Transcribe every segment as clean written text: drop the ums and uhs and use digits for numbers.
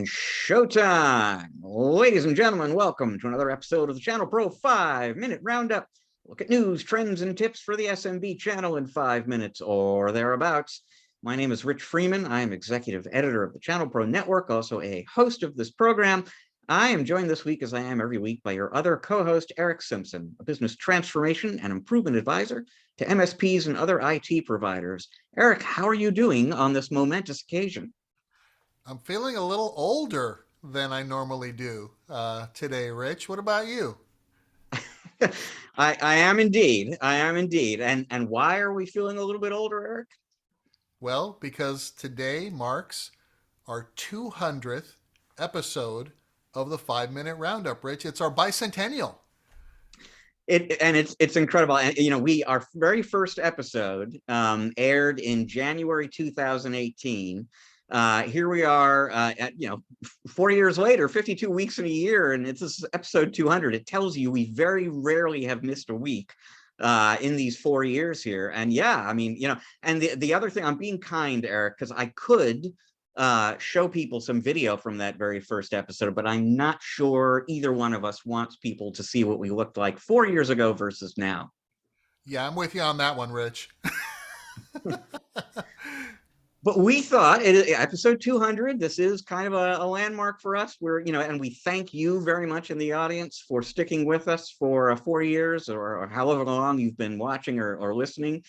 And showtime. Ladies and gentlemen, welcome to another episode of the ChannelPro 5-Minute Roundup. Look at news, trends, and tips for the SMB channel in 5 minutes or thereabouts. My name is Rich Freeman. I am executive editor of the ChannelPro Network, also a host of this program. I am joined this week, as I am every week, by your other co-host, Eric Simpson, a business transformation and improvement advisor to MSPs and other IT providers. Eric, how are you doing on this momentous occasion? I'm feeling a little older than I normally do today, Rich. What about you? I am indeed. I am indeed. And why are we feeling a little bit older, Eric? Well, because today marks our 200th episode of the 5 Minute Roundup, Rich. It's our bicentennial. It's incredible. And our very first episode aired in January 2018. Here we are, 4 years later, 52 weeks in a year, and this is episode 200. It tells you we very rarely have missed a week in these 4 years here. And yeah, and the other thing, I'm being kind, Eric, because I could show people some video from that very first episode, but I'm not sure either one of us wants people to see what we looked like 4 years ago versus now. Yeah, I'm with you on that one, Rich. But we thought episode 200, this is kind of a landmark for us. And we thank you very much in the audience for sticking with us for 4 years or however long you've been watching or listening.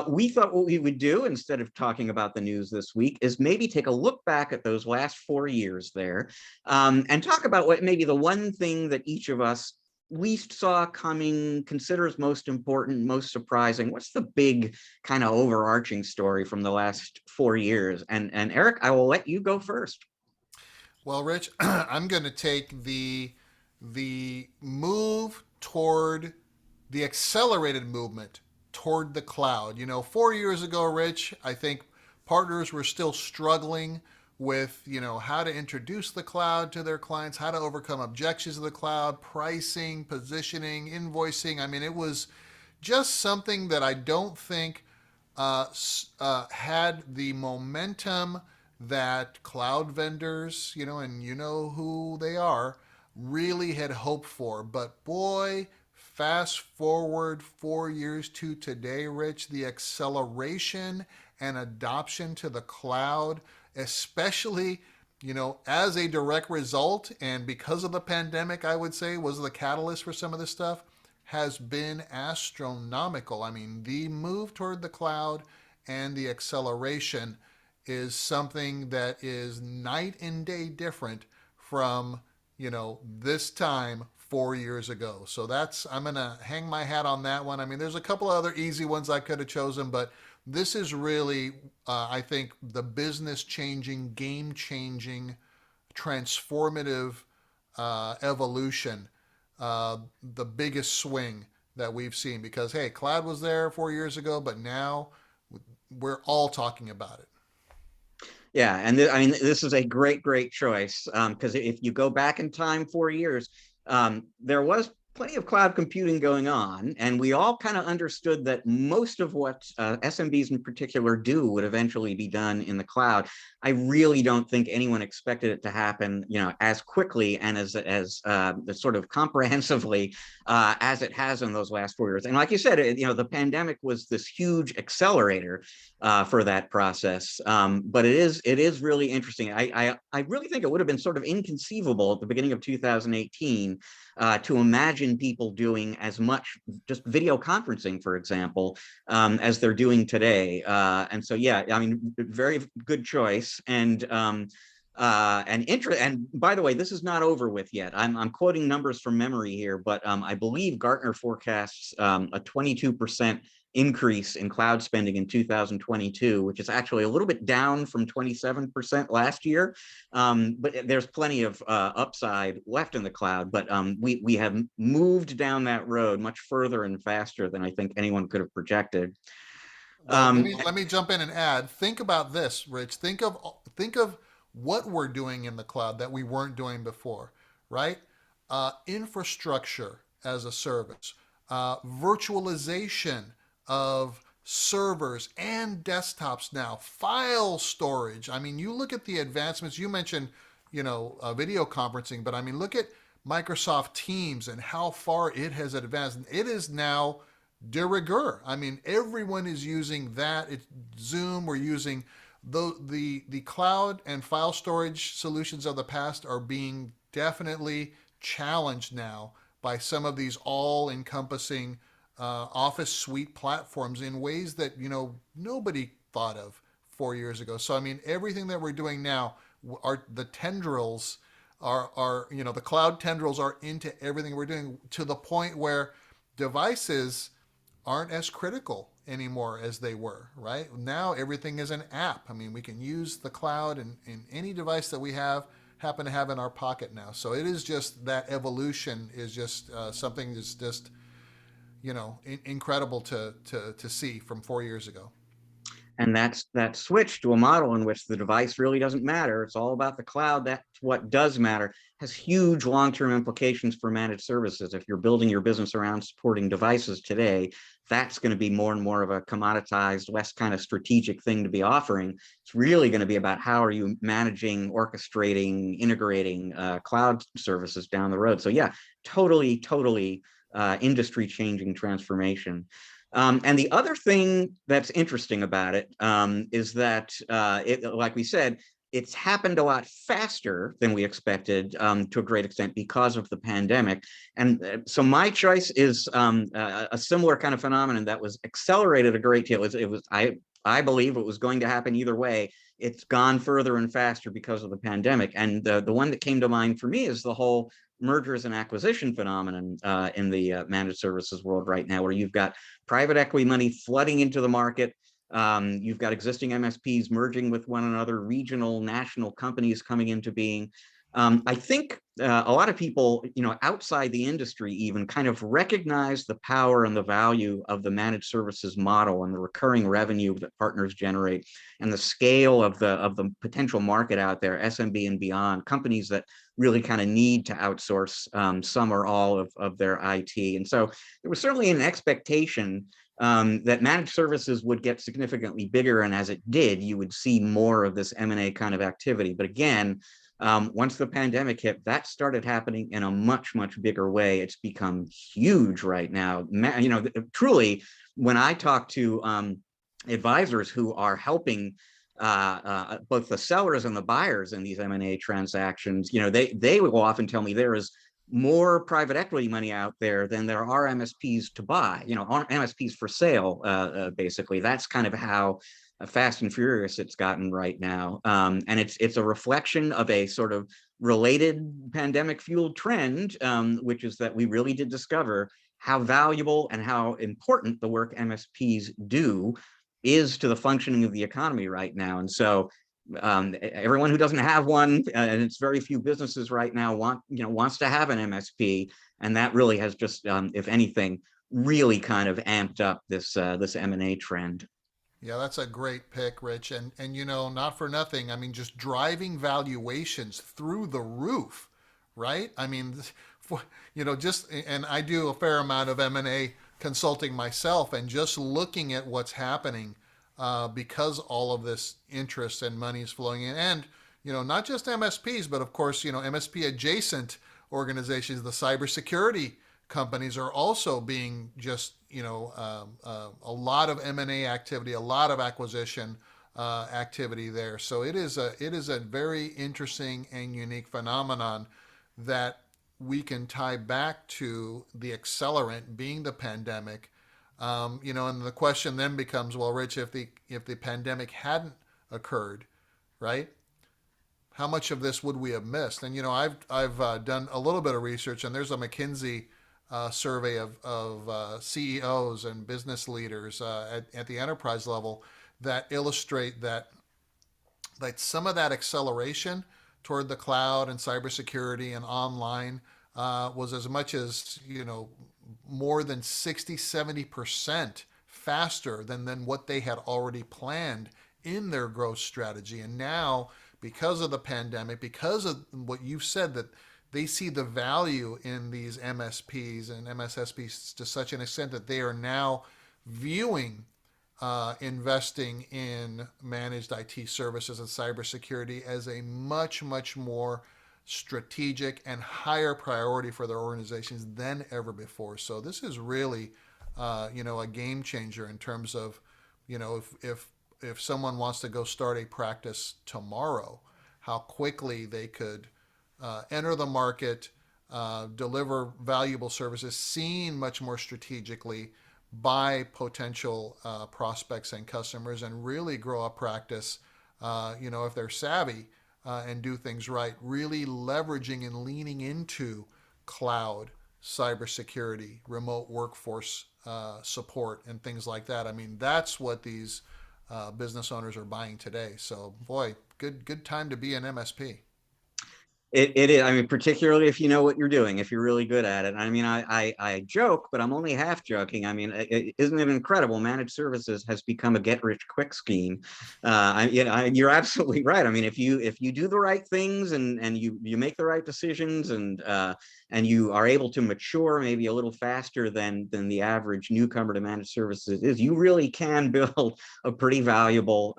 We thought what we would do, instead of talking about the news this week, is maybe take a look back at those last 4 years there and talk about what maybe the one thing that each of us least saw coming, considers most important, most surprising. What's the big kind of overarching story from the last 4 years? And Eric, I will let you go first. Well, Rich, I'm going to take the move toward the accelerated movement toward the cloud. 4 years ago, Rich, I think partners were still struggling with, how to introduce the cloud to their clients, how to overcome objections to the cloud, pricing, positioning, invoicing. I mean, it was just something that I don't think had the momentum that cloud vendors, and you know who they are, really had hoped for. But boy, fast forward 4 years to today, Rich, the acceleration and adoption to the cloud, especially, as a direct result and because of the pandemic, I would say was the catalyst for some of this stuff, has been astronomical. I mean, the move toward the cloud and the acceleration is something that is night and day different from, this time 4 years ago. So I'm going to hang my hat on that one. I mean, there's a couple of other easy ones I could have chosen, but this is really, I think, the business changing, game changing, transformative evolution, the biggest swing that we've seen. Because, hey, cloud was there 4 years ago, but now we're all talking about it. Yeah, and this is a great choice because if you go back in time 4 years, there was plenty of cloud computing going on, and we all kind of understood that most of what SMBs in particular do would eventually be done in the cloud. I really don't think anyone expected it to happen, as quickly and as sort of comprehensively as it has in those last 4 years. And like you said, the pandemic was this huge accelerator for that process. But it is really interesting. I really think it would have been sort of inconceivable at the beginning of 2018 to imagine people doing as much just video conferencing, for example, as they're doing today. And so, yeah, very good choice. And by the way, this is not over with yet. I'm quoting numbers from memory here, but I believe Gartner forecasts a 22% increase in cloud spending in 2022, which is actually a little bit down from 27% last year. But there's plenty of upside left in the cloud. But we have moved down that road much further and faster than I think anyone could have projected. Well, let me jump in and add. Think about this, Rich. Think of what we're doing in the cloud that we weren't doing before, right? Infrastructure as a service, virtualization of servers and desktops now, file storage. I mean, you look at the advancements. You mentioned, video conferencing. But I mean, look at Microsoft Teams and how far it has advanced. It is now de rigueur. I mean, everyone is using that. It's Zoom. We're using the cloud and file storage solutions of the past are being definitely challenged now by some of these all-encompassing office suite platforms in ways that nobody thought of 4 years ago. So I mean, everything that we're doing now, are the tendrils are the cloud tendrils are into everything we're doing, to the point where devices aren't as critical anymore as they were. Right now, everything is an app. I mean, we can use the cloud in any device that we happen to have in our pocket now. So it is just that evolution is just something that's just incredible to see from 4 years ago. And that's that switch to a model in which the device really doesn't matter. It's all about the cloud. That's what does matter. Has huge long-term implications for managed services. If you're building your business around supporting devices today, that's going to be more and more of a commoditized, less kind of strategic thing to be offering. It's really going to be about how are you managing, orchestrating, integrating cloud services down the road. So yeah, totally industry changing transformation. And the other thing that's interesting about it is that, like we said, it's happened a lot faster than we expected to a great extent because of the pandemic. And so my choice is a similar kind of phenomenon that was accelerated a great deal. I believe it was going to happen either way. It's gone further and faster because of the pandemic. And the one that came to mind for me is the whole mergers and acquisition phenomenon in the managed services world right now, where you've got private equity money flooding into the market. You've got existing MSPs merging with one another, regional, national companies coming into being. I think a lot of people, outside the industry even kind of recognize the power and the value of the managed services model and the recurring revenue that partners generate and the scale of the potential market out there, SMB and beyond, companies that really kind of need to outsource some or all of their IT. And so there was certainly an expectation that managed services would get significantly bigger. And as it did, you would see more of this M&A kind of activity. But again, once the pandemic hit, that started happening in a much bigger way. It's become huge right now. Truly, when I talk to advisors who are helping both the sellers and the buyers in these M&A transactions, they will often tell me there is more private equity money out there than there are MSPs to buy, MSPs for sale, basically. That's kind of how fast and furious it's gotten right now. And it's a reflection of a sort of related pandemic fueled trend, which is that we really did discover how valuable and how important the work MSPs do is to the functioning of the economy right now. And so everyone who doesn't have one, and it's very few businesses right now, wants to have an MSP, and that really has just, if anything, really kind of amped up this M&A trend. Yeah, that's a great pick, Rich. And not for nothing. I mean, just driving valuations through the roof, right? I mean, just and I do a fair amount of M&A consulting myself, and just looking at what's happening because all of this interest and money is flowing in, and not just MSPs, but of course, MSP adjacent organizations, the cybersecurity companies are also being just a lot of M&A activity, a lot of acquisition activity there. So it is a very interesting and unique phenomenon that we can tie back to the accelerant being the pandemic. And the question then becomes, well, Rich, if the pandemic hadn't occurred, right? How much of this would we have missed? And I've done a little bit of research, and there's a McKinsey survey of CEOs and business leaders at the enterprise level that illustrate that some of that acceleration toward the cloud and cybersecurity and online was as much as more than 60-70% faster than what they had already planned in their growth strategy. And now, because of the pandemic, because of what you've said, that they see the value in these MSPs and MSSPs to such an extent that they are now viewing investing in managed IT services and cybersecurity as a much, much more strategic and higher priority for their organizations than ever before. So this is really, a game changer in terms of, if someone wants to go start a practice tomorrow, how quickly they could enter the market, deliver valuable services, seen much more strategically by potential prospects and customers, and really grow a practice, if they're savvy and do things right, really leveraging and leaning into cloud, cybersecurity, remote workforce support, and things like that. I mean, that's what these business owners are buying today. So, boy, good time to be an MSP. It is. I mean, particularly if you know what you're doing, if you're really good at it. I mean, I joke, but I'm only half joking. I mean, isn't it incredible? Managed services has become a get-rich-quick scheme. You're absolutely right. I mean, if you do the right things and you make the right decisions and you are able to mature maybe a little faster than the average newcomer to managed services is, you really can build a pretty valuable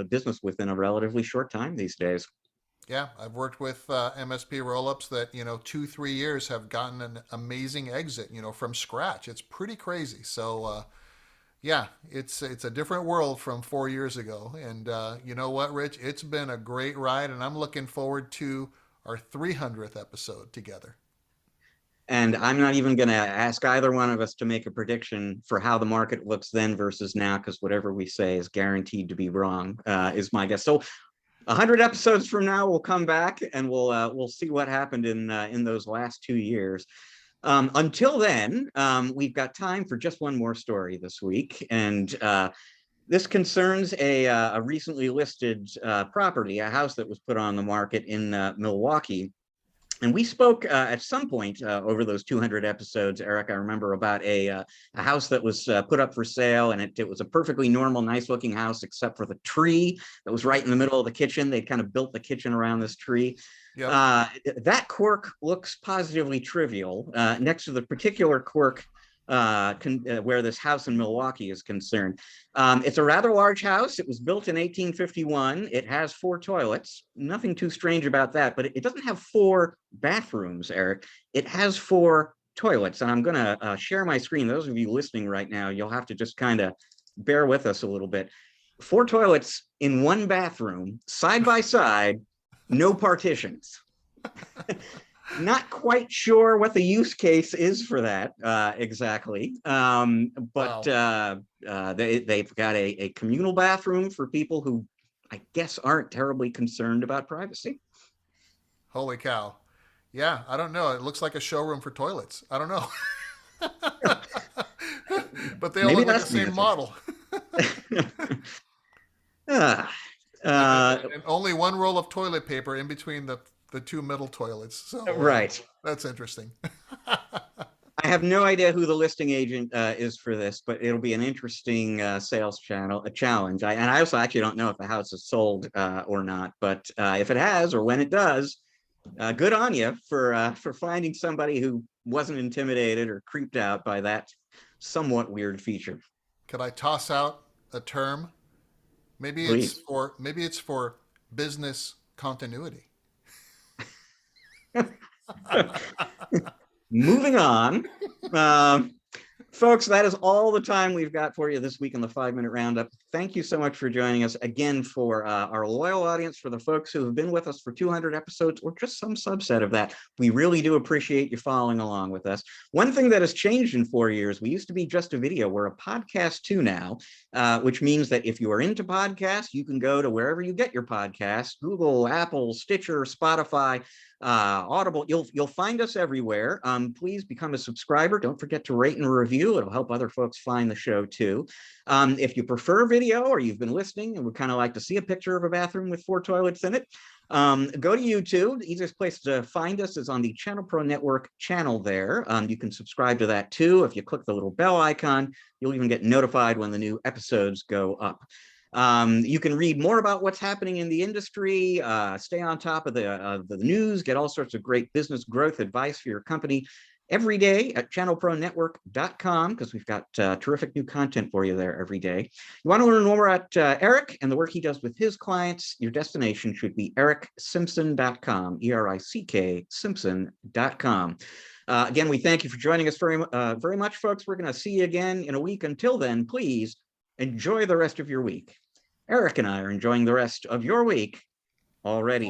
business within a relatively short time these days. Yeah, I've worked with MSP roll-ups that 2-3 years have gotten an amazing exit from scratch. It's pretty crazy. So yeah, it's a different world from 4 years ago. And you know what, Rich? It's been a great ride, and I'm looking forward to our 300th episode together. And I'm not even going to ask either one of us to make a prediction for how the market looks then versus now, because whatever we say is guaranteed to be wrong, is my guess. So 100 episodes from now, we'll come back and we'll see what happened in those last 2 years. Until then, we've got time for just one more story this week, and this concerns a recently listed property, a house that was put on the market in Milwaukee. And we spoke at some point over those 200 episodes, Eric. I remember about a house that was put up for sale, and it was a perfectly normal, nice-looking house, except for the tree that was right in the middle of the kitchen. They'd kind of built the kitchen around this tree. Yep. That quirk looks positively trivial next to the particular quirk where this house in Milwaukee is concerned. It's a rather large house. It was built in 1851. It has 4 toilets. Nothing too strange about that, but it doesn't have 4 bathrooms, Eric. It has 4 toilets, and I'm going to share my screen. Those of you listening right now, you'll have to just kind of bear with us a little bit. 4 toilets in 1 bathroom, side by side, no partitions. Not quite sure what the use case is for that exactly, but Wow. they've got a communal bathroom for people who, I guess, aren't terribly concerned about privacy. Holy cow. Yeah, I don't know. It looks like a showroom for toilets. I don't know. But they all Maybe look like the that's the same answer. model. Ah, and, and, uh, and only one roll of toilet paper in between the 2 middle toilets. So right. that's interesting. I have no idea who the listing agent is for this, but it'll be an interesting sales challenge. And I also actually don't know if the house is sold or not, but if it has, or when it does, good on you for finding somebody who wasn't intimidated or creeped out by that somewhat weird feature. Could I toss out a term? Please. Maybe it's for business continuity. Moving on. Um, Folks, that is all the time we've got for you this week in the 5-Minute Roundup. Thank you so much for joining us again, for our loyal audience, for the folks who have been with us for 200 episodes or just some subset of that. We really do appreciate you following along with us. One thing that has changed in 4 years, we used to be just a video. We're a podcast too now, which means that if you are into podcasts, you can go to wherever you get your podcasts, Google, Apple, Stitcher, Spotify, Audible. You'll find us everywhere. Please become a subscriber. Don't forget to rate and review. It'll help other folks find the show too. If you prefer video, or you've been listening and would kind of like to see a picture of a bathroom with 4 toilets in it, go to YouTube. The easiest place to find us is on the ChannelPro Network channel there. You can subscribe to that too. If you click the little bell icon, you'll even get notified when the new episodes go up. You can read more about what's happening in the industry, stay on top of the news, get all sorts of great business growth advice for your company every day at channelpronetwork.com because we've got terrific new content for you there every day. You want to learn more about Eric and the work he does with his clients, your destination should be ericksimpson.com, E-R-I-C-K Simpson.com. Again, we thank you for joining us very much, folks. We're going to see you again in a week. Until then, please enjoy the rest of your week. Eric and I are enjoying the rest of your week already.